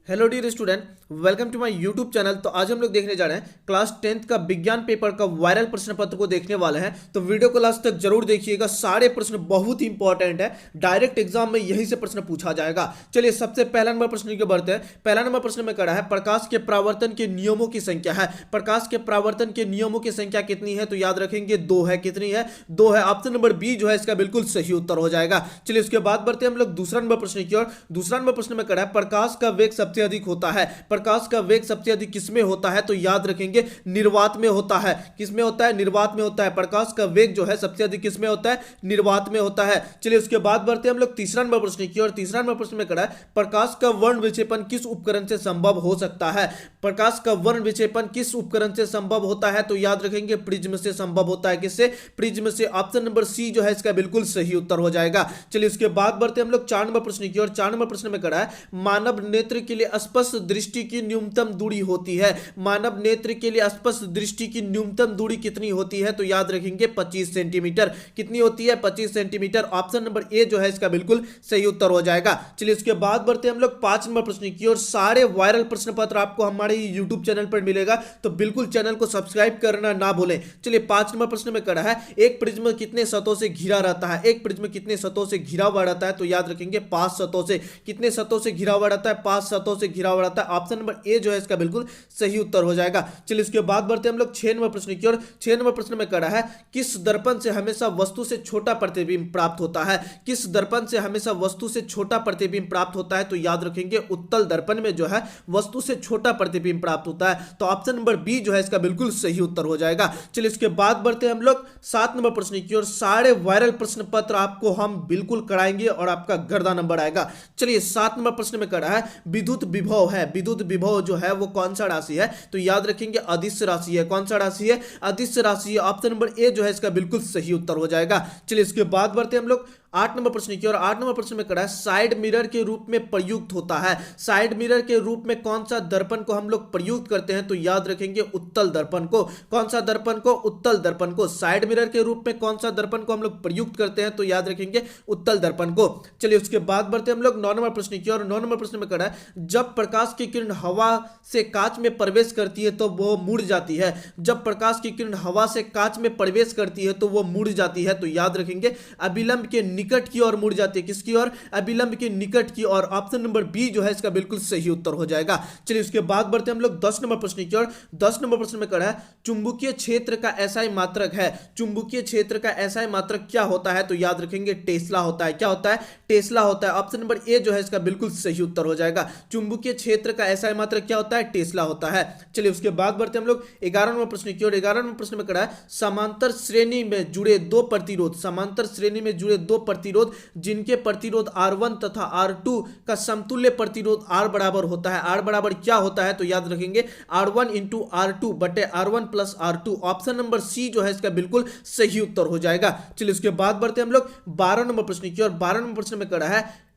Hello dear student, welcome to my YouTube channel. तो आज हम लोग देखने जा रहे हैं क्लास 10th का विज्ञान पेपर का वायरल प्रश्न पत्र को देखने वाले हैं। तो वीडियो को लास्ट तक जरूर देखिएगा, सारे प्रश्न बहुत ही इंपॉर्टेंट है। डायरेक्ट एग्जाम में यही से प्रश्न पूछा जाएगा। चलिए सबसे पहला नंबर प्रश्न की बढ़ते हैं। पहला नंबर प्रश्न में करा है प्रकाश के परावर्तन के नियमों की संख्या है। प्रकाश के परावर्तन के नियमों की संख्या कितनी है? तो याद रखेंगे 2 है। कितनी है? 2 है। ऑप्शन नंबर बी जो है इसका बिल्कुल सही उत्तर हो जाएगा। चलिए उसके बाद बढ़ते हैं हम लोग दूसरा नंबर प्रश्न की ओर। दूसरा नंबर प्रश्न में करा है प्रकाश का वेग सबसे अधिक होता है। प्रकाश का वेग सबसे अधिक किसमें होता है? तो याद रखेंगे निर्वात में होता है। किसमें होता है? निर्वात में होता है। प्रकाश का वेग जो है सबसे अधिक किसमें होता है? निर्वात में होता है। चलिए उसके बाद बढ़ते हैं हम लोग तीसरा नंबर प्रश्न की ओर। तीसरा नंबर प्रश्न में करा है प्रकाश का वर्ण विक्षेपण किस उपकरण से संभव हो सकता है? प्रकाश का वर्ण विक्षेपण किस उपकरण से संभव होता है? तो याद रखेंगे प्रिज्म से संभव होता है। किससे? प्रिज्म से। ऑप्शन नंबर सी जो है इसका बिल्कुल सही उत्तर हो जाएगा। चलिए उसके बाद बढ़ते हैं हम लोग 4 नंबर प्रश्न की ओर। 4 नंबर प्रश्न में करा है मानव नेत्र के लिए स्पष्ट दृष्टि की न्यूनतम दूरी होती है। मानव नेत्र के लिए स्पष्ट दृष्टि की न्यूनतम दूरी कितनी होती है? तो याद रखेंगे 25 सेंटीमीटर। कितनी होती है? 25 सेंटीमीटर। ऑप्शन नंबर ए जो है इसका बिल्कुल सही उत्तर हो जाएगा। चलिए उसके बाद बढ़ते हैं हम लोग 5 नंबर प्रश्न की ओर। सारे वायरल प्रश्न पत्र आपको हमारे यूट्यूब चैनल पर मिलेगा, तो बिल्कुल चैनल को सब्सक्राइब करना ना भूलें। चलिए 5 नंबर प्रश्न में करा है एक प्रिज्म कितने सतहों से घिरा रहता है? एक प्रिज्म कितने सतहों से घिरा हुआ रहता है? तो याद रखेंगे 5 सतहों से। कितने सतहों से घिरा हुआ रहता है? 5 सतहों से घिरा हुआ रहता है। ऑप्शन नंबर ए जो है इसका बिल्कुल सही उत्तर हो जाएगा। चलिए इसके बाद बढ़ते हैं हम लोग 6 नंबर प्रश्न की ओर। 6 नंबर प्रश्न में करा है किस दर्पण से हमेशा वस्तु से छोटा प्रतिबिंब प्राप्त होता है? किस दर्पण से हमेशा वस्तु से छोटा प्रतिबिंब प्राप्त होता है? तो याद रखेंगे उत्तल दर्पण में जो है वस्तु से छोटा प्रतिबिंब प्राप्त होता है। तो ऑप्शन नंबर बी जो है इसका बिल्कुल सही उत्तर हो जाएगा। चलिए इसके बाद बढ़ते हैं हम लोग 7 नंबर प्रश्न की ओर। सारे वायरल प्रश्न पत्र आपको हम बिल्कुल कराएंगे और आपका गर्दा नंबर आएगा। चलिए 7 नंबर प्रश्न में करा है विद्युत विभव है। विद्युत विभव जो है वो कौन सा राशि है? तो याद रखेंगे अदिश राशि है। कौन सा राशि है? अदिश राशि है। ऑप्शन नंबर ए जो है इसका बिल्कुल सही उत्तर हो जाएगा। चलिए इसके बाद बढ़ते हैं हम लोग 8 नंबर प्रश्न की ओर। 8 नंबर प्रश्न में करा है साइड मिरर के रूप में प्रयुक्त होता है। साइड मिरर के रूप में कौन सा दर्पण को हम लोग प्रयुक्त करते हैं? तो याद रखेंगे उत्तल दर्पण को। कौन सा दर्पण को? उत्तल दर्पण को। साइड मिरर के रूप में कौन सा दर्पण को हम लोग प्रयुक्त करते हैं? तो याद रखेंगे उत्तल दर्पण को। चलिए उसके बाद बढ़ते हैं हम लोग 9 नंबर प्रश्न की ओर। 9 नंबर प्रश्न में करा है जब प्रकाश की किरण हवा से कांच में प्रवेश करती है तो वो मुड़ जाती है। जब प्रकाश की किरण हवा से कांच में प्रवेश करती है तो वो मुड़ जाती है। तो याद रखेंगे अभिलंब के निकट की ओर मुड़ जाती है। किसकी ओर? अभिलंब के निकट की ओर। ऑप्शन नंबर बी जो है इसका बिल्कुल सही उत्तर हो जाएगा। चलिए उसके बाद बढ़ते हैं हम लोग 10 नंबर प्रश्न की ओर। 10 नंबर प्रश्न में करा है चुंबकीय क्षेत्र का एसआई मात्रक है। चुंबकीय क्षेत्र का एसआई मात्रक क्या होता है? तो याद रखेंगे टेस्ला होता है। क्या होता है? टेस्ला होता है। ऑप्शन नंबर ए जो है इसका बिल्कुल सही उत्तर हो जाएगा। चुंबकीय क्षेत्र का एसआई मात्रक क्या होता है? टेस्ला होता है। चलिए उसके बाद बढ़ते हैं हम लोग 11 नंबर प्रश्न की ओर। 11 नंबर प्रश्न में करा है समांतर श्रेणी में जुड़े दो प्रतिरोध। समांतर श्रेणी में जुड़े दो प्रतिरोध जिनके प्रतिरोध R1 तथा R2 का समतुल्य प्रतिरोध R बराबर होता है। R बराबर क्या होता है? तो याद रखेंगे R1 इंटू R2 बटे R1 plus R2। Option number C जो है इसका बिल्कुल सही उत्तर हो जाएगा। चलिए उसके बाद बढ़ते हैं हम लोग 12 नंबर प्रश्न की ओर। 12 नंबर प्रश्न में करा है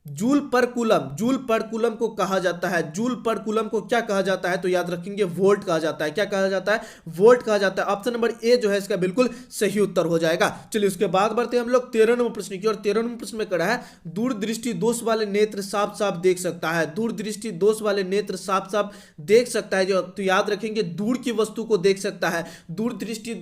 जूल पर कूलम। जूल पर कूलम को कहा जाता है। जूल पर कूलम को क्या कहा जाता है? तो याद रखेंगे वोल्ट कहा जाता है। क्या कहा जाता है? वोल्ट कहा जाता है। ऑप्शन नंबर ए जो है इसका बिल्कुल सही उत्तर हो जाएगा। चलिए उसके बाद बढ़ते हैं हम लोग 13 नंबर प्रश्न की ओर। 13 नंबर प्रश्न में करा है दूरदृष्टि दोष वाले नेत्र साफ साफ देख सकता है। दूरदृष्टि दोष वाले नेत्र साफ साफ देख सकता है जो, तो याद रखेंगे दूर की वस्तु को देख सकता है। दूरदृष्टि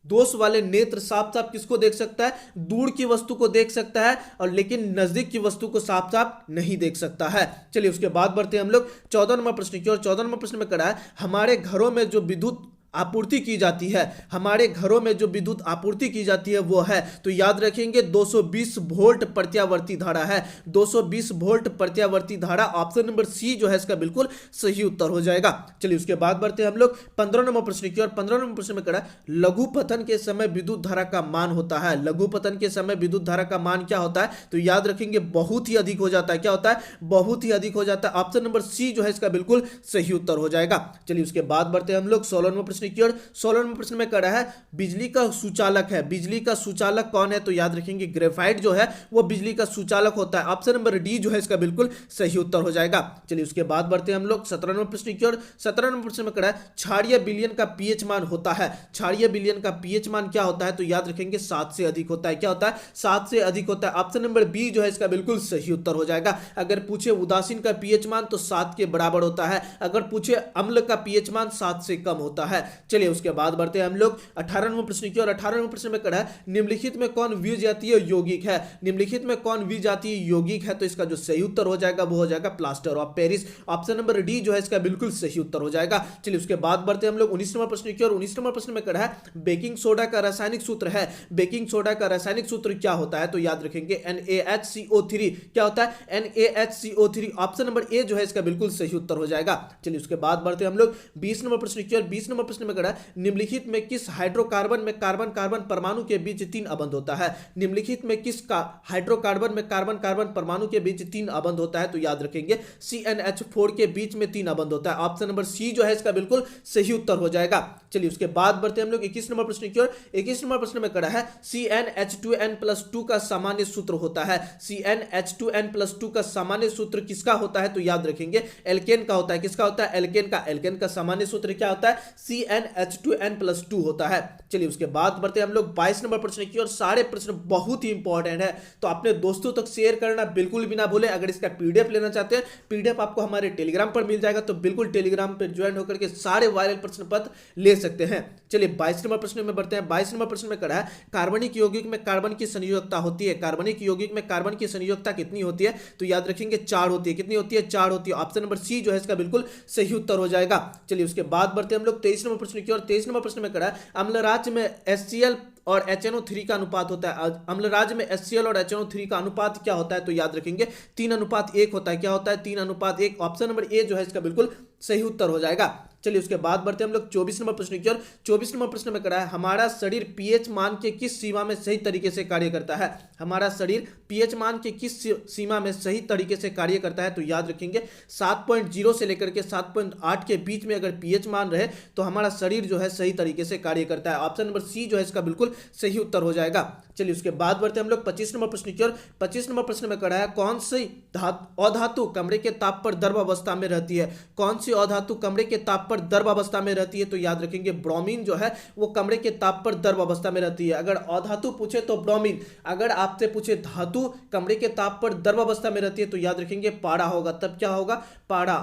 दोष वाले नेत्र साफ साफ किसको देख सकता है? दूर की वस्तु को देख सकता है, और लेकिन नजदीक की वस्तु को साफ साफ नहीं देख सकता है। चलिए उसके बाद बढ़ते हैं हम लोग 14 नंबर प्रश्न की ओर। 14 नंबर प्रश्न में करा है हमारे घरों में जो विद्युत आपूर्ति की जाती है। हमारे घरों में जो विद्युत आपूर्ति की जाती है वो है, तो याद रखेंगे 220 वोल्ट प्रत्यावर्ती धारा है। 220 वोल्ट प्रत्यावर्ती धारा। ऑप्शन नंबर सी जो है इसका बिल्कुल सही उत्तर हो जाएगा। चलिए उसके बाद बढ़ते हैं हम लोग 15 नंबर प्रश्न की ओर। 15 नंबर प्रश्न में करा लघु पतन के समय विद्युत धारा का मान होता है। लघु पतन के समय विद्युत धारा का मान क्या होता है? तो याद रखेंगे बहुत ही अधिक हो जाता है। क्या होता है? बहुत ही अधिक हो जाता है। ऑप्शन नंबर सी जो है इसका बिल्कुल सही उत्तर हो जाएगा। चलिए उसके बाद बढ़ते हैं हम लोग 16 नंबर प्रश्न प्रश्न की ओर 16 नंबर प्रश्न में करा है बिजली का सुचालक है, बिजली का सुचालक कौन है? तो याद रखेंगे ग्रेफाइट जो है वो बिजली का सुचालक होता है। ऑप्शन नंबर डी जो है इसका बिल्कुल सही उत्तर हो जाएगा। चलिए उसके बाद बढ़ते हैं हम लोग 17 नंबर प्रश्न की ओर। 17 नंबर प्रश्न में करा है क्षारीय विलयन का पीएच मान होता है, क्षारीय विलयन का पीएच मान क्या होता है? तो याद रखेंगे 7 से अधिक होता है। क्या होता है? 7 से अधिक होता है। ऑप्शन नंबर बी जो है इसका बिल्कुल सही उत्तर हो जाएगा। अगर पूछे उदासीन का पीएच मान तो 7 के बराबर होता है, अगर पूछे अम्ल का पीएच मान 7 से कम होता है। चलिए उसके बाद बढ़ते हैं हम लोग 18 नंबर प्रश्न की ओर। 18 नंबर प्रश्न में करा है निम्नलिखित में कौन विजातीय यौगिक है, निम्नलिखित में कौन विजातीय यौगिक है? तो इसका जो सही उत्तर हो जाएगा वो हो जाएगा plaster of Paris. Option number D जो है इसका बिल्कुल सही उत्तर हो जाएगा। चलिए उसके बाद बढ़ते हैं हम लोग 19 नंबर प्रश्न की ओर। 19 नंबर प्रश्न में करा है बेकिंग सोडा का रासायनिक सूत्र है, बेकिंग सोडा का रासायनिक सूत्र क्या होता है? तो याद रखेंगे NaHCO3। क्या होता है? NaHCO3। ऑप्शन नंबर ए जो है इसका बिल्कुल सही उत्तर हो जाएगा। चलिए उसके बाद बढ़ते हैं हम लोग 20 नंबर प्रश्न की ओर। 20 नंबर प्रश्न में करा है निम्नलिखित में किस हाइड्रोकार्बन में कार्बन कार्बन परमाणु के बीच 3 अबंध होता है? निम्नलिखित में किस का हाइड्रोकार्बन में कार्बन कार्बन परमाणु के बीच 3 अबंध होता है? तो याद रखेंगे CnH4 के बीच में 3 अबंध होता है। ऑप्शन नंबर सी जो है इसका बिल्कुल सही उत्तर हो जाएगा। चलिए उसके बाद बढ़ते हैं हम लोग 21 नंबर प्रश्न की ओर। 21 नंबर प्रश्न में करा है CnH2n+2 का सामान्य सूत्र होता है, CnH2n+2 का सामान्य सूत्र किसका होता है? तो याद रखेंगे एल्केन का होता है। किसका होता है? एल्केन का। एल्केन का सामान्य सूत्र क्या होता है? CnH2n+2 होता है। चलिए उसके बाद बढ़ते हैं हम लोग 22 नंबर प्रश्न की ओर। सारे प्रश्न बहुत ही इंपॉर्टेंट है तो अपने दोस्तों तक शेयर करना बिल्कुल भी ना भूलें। अगर इसका पीडीएफ लेना चाहते हैं, पीडीएफ आपको हमारे टेलीग्राम पर मिल जाएगा, तो बिल्कुल टेलीग्राम पर ज्वाइन होकर के सारे वायरल प्रश्न पत्र ले सकते हैं। चलिए 22 नंबर प्रश्न में बढ़ते हैं। 22 नंबर प्रश्न में करा है कार्बनिक यौगिक में कार्बन की संयोजकता होती है, कार्बनिक यौगिक में कार्बन की संयोजकता कितनी होती है? तो याद रखेंगे 4 होती है। कितनी होती है? 4 होती है। ऑप्शन नंबर सी जो है इसका बिल्कुल सही उत्तर हो जाएगा। चलिए उसके बाद बढ़ते हैं हम लोग 23 नंबर प्रश्न की ओर। 23 नंबर प्रश्न में करा है अम्लराज में HCl और HNO3 का अनुपात होता है। अम्लराज में HCl और HNO3 का अनुपात क्या होता है? तो याद रखेंगे 3:1 होता है। क्या होता है? 3:1। ऑप्शन नंबर ए जो है इसका बिल्कुल सही उत्तर हो जाएगा। चलिए उसके बाद बढ़ते हैं हम लोग 24 नंबर प्रश्न की ओर। 24 नंबर प्रश्न में करा है हमारा शरीर पीएच मान के किस सीमा में सही तरीके से कार्य करता है? हमारा शरीर पीएच मान के किस सीमा में सही तरीके से कार्य करता है? तो याद रखेंगे 7.0 से लेकर के 7.8 के बीच में अगर पीएच मान रहे तो हमारा शरीर जो है सही तरीके से कार्य करता है। ऑप्शन नंबर सी जो है इसका बिल्कुल सही उत्तर हो जाएगा। चलिए उसके बाद बढ़ते हैं हम लोग 25 नंबर प्रश्न की ओर। 25 नंबर प्रश्न में करा है कौन सी अधातु कमरे के ताप पर द्रव अवस्था में रहती है? कौन सी अधातु कमरे के ताप पर द्रव अवस्था में रहती है? तो याद रखेंगे ब्रोमीन जो है वो कमरे के ताप पर द्रव अवस्था में रहती है। अगर अधातु पूछे तो ब्रोमीन, अगर आपसे पूछे धातु कमरे के ताप पर द्रव अवस्था में रहती है तो याद रखेंगे पारा होगा। तब क्या होगा? पारा।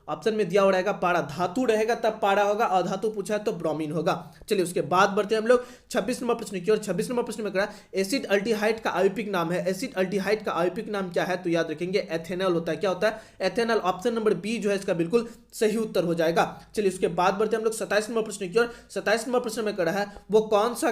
ऑप्शन में दिया हुआ रहेगा पारा। धातु रहेगा तब पारा होगा, अधातु पूछा है तो ब्रोमीन होगा। चलिए उसके बाद बढ़ते हैं हम लोग 26 नंबर प्रश्न की ओर। 26 नंबर प्रश्न में करा एसिड अल्डिहाइड का आयोपिक नाम है, एसिड अल्डिहाइड का आयोपिक नाम क्या है? तो याद रखेंगे एथेनॉल होता है। क्या होता है? एथेनॉल। ऑप्शन नंबर बी जो है इसका बिल्कुल सही उत्तर हो जाएगा। चलिए उसके बाद बढ़ते हैं हम लोग 27 नंबर प्रश्न की ओर। 27 नंबर प्रश्न में करा है वो कौन सा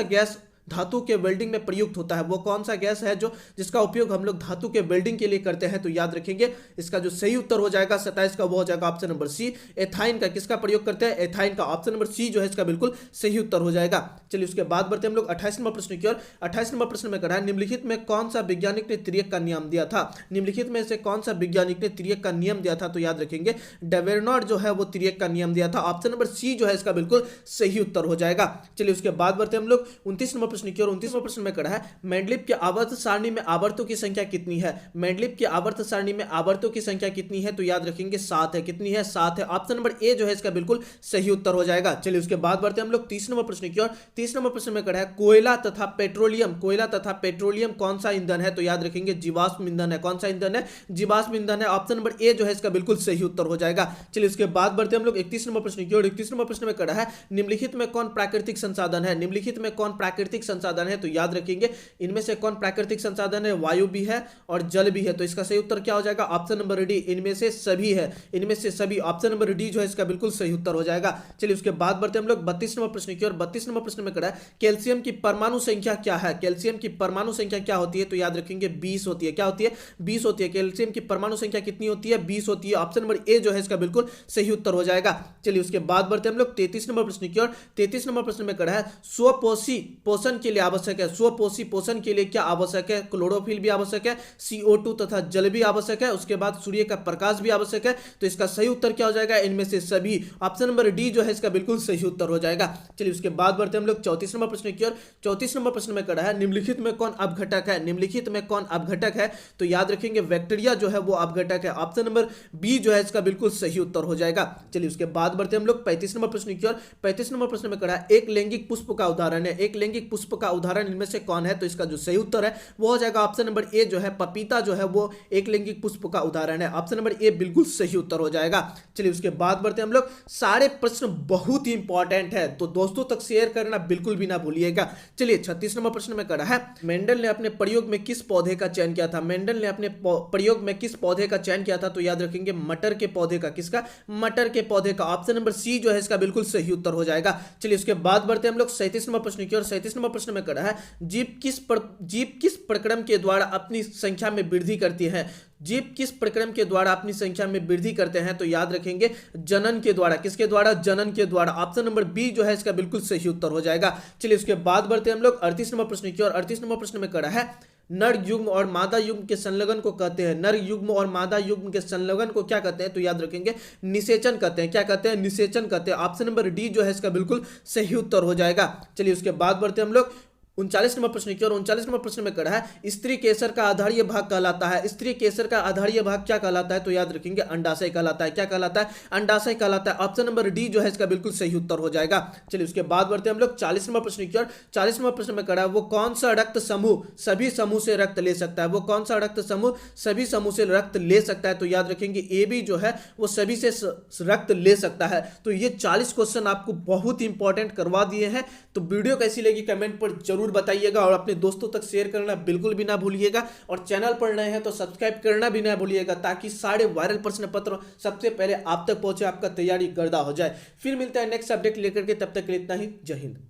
गैस धातु के वेल्डिंग में प्रयुक्त होता है? वो कौन सा गैस है जो जिसका उपयोग हम लोग धातु के वेल्डिंग के लिए करते हैं? तो याद रखेंगे इसका जो सही उत्तर हो जाएगा 27 का वो हो जाएगा ऑप्शन नंबर सी, एथाइन का। किसका प्रयोग करते हैं? एथाइन का। ऑप्शन नंबर सी जो है इसका बिल्कुल सही उत्तर हो जाएगा। चलिए उसके बाद बढ़ते हैं हम लोग 28 नंबर प्रश्न की ओर। 28 नंबर प्रश्न में करा है निम्नलिखित में कौन सा वैज्ञानिक ने तिर्यक का नियम दिया था? निम्नलिखित में से कौन सा वैज्ञानिक ने तिर्यक का नियम दिया था? तो याद रखेंगे डेवेरनॉट जो है वो तिर्यक का नियम दिया था। ऑप्शन नंबर सी जो है इसका बिल्कुल सही उत्तर हो जाएगा। चलिए उसके बाद बढ़ते हैं हम लोग 29 नंबर प्रश्न की ओर। 29 नंबर में करा है मेंडलीव के आवर्त सारणी में आवर्तों की संख्या कितनी है? मेंडलीव के आवर्त सारणी में आवर्तों की संख्या कितनी है? तो याद रखेंगे 7 है। कितनी है? 7 है। ऑप्शन नंबर ए जो है इसका बिल्कुल सही उत्तर हो जाएगा। चलिए उसके बाद बढ़ते हैं हम लोग 30 नंबर प्रश्न की ओर। 30 नंबर प्रश्न में करा है कोयला तथा पेट्रोलियम कौन सा ईंधन है? तो याद रखेंगे जीवाश्म ईंधन है। कौन सा ईंधन है? जीवाश्म ईंधन है। ऑप्शन नंबर ए जो है इसका बिल्कुल सही उत्तर हो जाएगा। चलिए उसके बाद बढ़ते हैं हम लोग 31 नंबर प्रश्न की ओर। 31 नंबर प्रश्न में करा है निम्नलिखित में कौन प्राकृतिक संसाधन है? निम्नलिखित में कौन प्राकृतिक संसाधन है? तो याद रखेंगे इनमें से कौन प्राकृतिक संसाधन है? वायु भी है और जल भी है। तो इसका सही उत्तर क्या हो जाएगा? ऑप्शन नंबर डी, इनमें से सभी है। इनमें से सभी। ऑप्शन नंबर डी जो है इसका बिल्कुल सही उत्तर हो जाएगा। चलिए उसके बाद बढ़ते हैं हम लोग 32 नंबर प्रश्न की ओर। 32 नंबर प्रश्न में करा है कैल्शियम की परमाणु संख्या क्या है? कैल्शियम की परमाणु संख्या क्या होती है? तो याद रखेंगे 20 होती है। क्या होती है? 20 होती है। कैल्शियम की परमाणु संख्या कितनी होती है? 20 होती है। ऑप्शन नंबर ए जो है इसका बिल्कुल सही उत्तर हो जाएगा। चलिए उसके बाद बढ़ते हैं हम लोग 33 नंबर प्रश्न की ओर। 33 नंबर प्रश्न में करा है स्वपोषी पोषक पोषण के लिए आवश्यक है, स्वपोषी पोषण के लिए क्या आवश्यक है, क्लोरोफिल भी आवश्यक है, CO2 तथा जल भी आवश्यक है, उसके बाद सूर्य का प्रकाश भी आवश्यक है। तो इसका सही उत्तर क्या हो जाएगा, इनमें से सभी। ऑप्शन नंबर डी जो है इसका बिल्कुल सही उत्तर हो जाएगा। चलिए उसके बाद बढ़ते हैं हम लोग 34 नंबर प्रश्न की ओर। 34 नंबर प्रश्न में कड़ा है, निम्नलिखित में कौन अपघटक है, निम्नलिखित में कौन अपघटक है। तो याद रखेंगे बैक्टीरिया जो है वो अपघटक है। ऑप्शन नंबर बी जो है इसका बिल्कुल सही उत्तर हो जाएगा। चलिए उसके बाद बढ़ते हैं हम लोग 35 नंबर प्रश्न की ओर। 35 नंबर प्रश्न में कड़ा है, एक लैंगिक पुष्प का उदाहरण है, एक लैंगिक पुष्प का उदाहरण इनमें से कौन है। तो इसका जो सही उत्तर है वो हो जाएगा ऑप्शन नंबर ए जो है पपीता जो है वो एक लैंगिक पुष्प का उदाहरण है। ऑप्शन नंबर ए बिल्कुल सही उत्तर हो जाएगा। चलिए उसके बाद बढ़ते हैं हम लोग, सारे प्रश्न बहुत ही इंपॉर्टेंट है तो दोस्तों तक शेयर करना बिल्कुल भी ना भूलिएगा। चलिए 36 नंबर प्रश्न में कड़ा है, मेंडल ने अपने प्रयोग में किस पौधे का चयन किया था, मेंडल ने अपने प्रयोग में किस पौधे का चयन किया था। तो याद रखेंगे मटर के पौधे का, किसका, मटर के पौधे का। ऑप्शन नंबर सी जो है इसका बिल्कुल सही उत्तर हो जाएगा। चलिए उसके बाद बढ़ते हैं हम लोग 37 नंबर प्रश्न की ओर। 37 नंबर प्रश्न में कड़ा है, जीव किस प्रक्रम के द्वारा अपनी संख्या में वृद्धि करती है, जीव किस प्रक्रम के द्वारा अपनी संख्या में वृद्धि करते हैं। तो याद रखेंगे जनन के द्वारा, किसके द्वारा, जनन के द्वारा। ऑप्शन नंबर बी जो है इसका बिल्कुल सही उत्तर हो जाएगा। चलिए उसके बाद बढ़ते हैं हम लोग 38 नंबर प्रश्न की ओर। 38 नंबर प्रश्न में कड़ा है, नर युग्म और मादा युग्म के संलग्न को कहते हैं, नर युग्म और मादा युग्म के संलग्न को क्या कहते हैं। तो याद रखेंगे निषेचन कहते हैं। क्या कहते हैं, निषेचन कहते हैं। ऑप्शन नंबर डी जो है इसका बिल्कुल सही उत्तर हो जाएगा। चलिए उसके बाद बढ़ते हैं हम लोग 39 नंबर प्रश्न की ओर। 39 नंबर प्रश्न में कड़ा है, स्त्री केसर का आधारीय भाग कहलाता है, स्त्री केसर का आधारीय भाग क्या कहलाता है। तो याद रखेंगे अंडाशय कहलाता है। क्या कहलाता है, अंडाशय कहलाता है। ऑप्शन नंबर डी जो है इसका बिल्कुल सही उत्तर हो जाएगा। चलिए उसके बाद बढ़ते हैं हम लोग 40 नंबर प्रश्न की ओर। 40 नंबर प्रश्न में कड़ा है, वो कौन सा रक्त समूह सभी समूह से रक्त ले सकता है, वो कौन सा रक्त समूह सभी समूह से रक्त ले सकता है। तो याद रखेंगे ए बी जो है वो सभी से रक्त ले सकता है। तो ये 40 क्वेश्चन आपको बहुत इंपॉर्टेंट करवा दिए हैं। तो वीडियो कैसी लगी कमेंट पर जरूर बताइएगा और अपने दोस्तों तक शेयर करना बिल्कुल भी ना भूलिएगा। और चैनल पर नए हैं तो सब्सक्राइब करना भी ना भूलिएगा ताकि सारे वायरल प्रश्न पत्र सबसे पहले आप तक पहुंचे, आपका तैयारी गर्दा हो जाए। फिर मिलता है नेक्स्ट अपडेट लेकर के, तब तक के लिए इतना ही। जय हिंद।